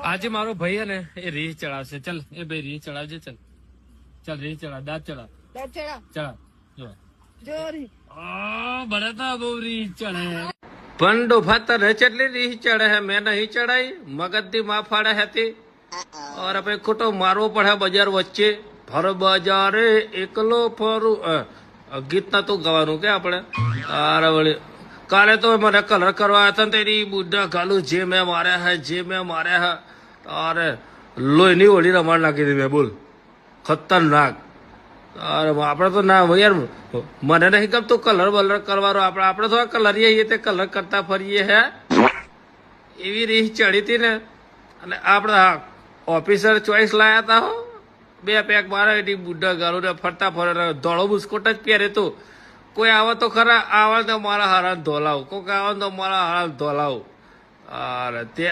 આજે મારો ભાઈ હે ને એ રીહ ચડાવશે. ચલ એ ભાઈ રીહ ચડાવજે. ચલ ચલ રીહ ચડાવ. દાંત ચડાવ. ચડાવ જો બળતા બહુ રીહ ચડે. પણ ડોફા તને ચટલી રીહ ચડે હે, મેં નહીં ચડાઈ. મગજ થી માં ફાડે હતી और આપણે ખોટો મારવો પડે બજાર વચ્ચે. ફર બજારે એકલો ફરું. ગીત નતું ગાવાનું કે આપણે. અરે વળી કાલે તો મને કલર કરવા હતા ને તેની બુઢા ગાલું જે મેં માર્યા હે, જે મેં માર્યા હે. અરે લોહીની હોળી રમાડ નાખી હતી મેં. બોલ ખતરનાક. અરે આપણે તો ના યાર, મને નહીં ગમતું કલર બલર કરવાનો. આપણે તો કલરીએ તે કલર કરતા ફરીએ હે. એવી રીહ ચડી હતી ને. અને આપણે ઓફિસર ચોઈસ લાયા હતા હો. 2 પેક મારે એની બુઢા ગાલું ને ફરતા ફરે ધોળો બુસ્કોટ જ પહેરે તો. કોઈ આવે તો ખરા, આવે તો મારા હારા ધોલાવ. કોઈક આવે તો મારા હારા ધોલાવ. અરે તે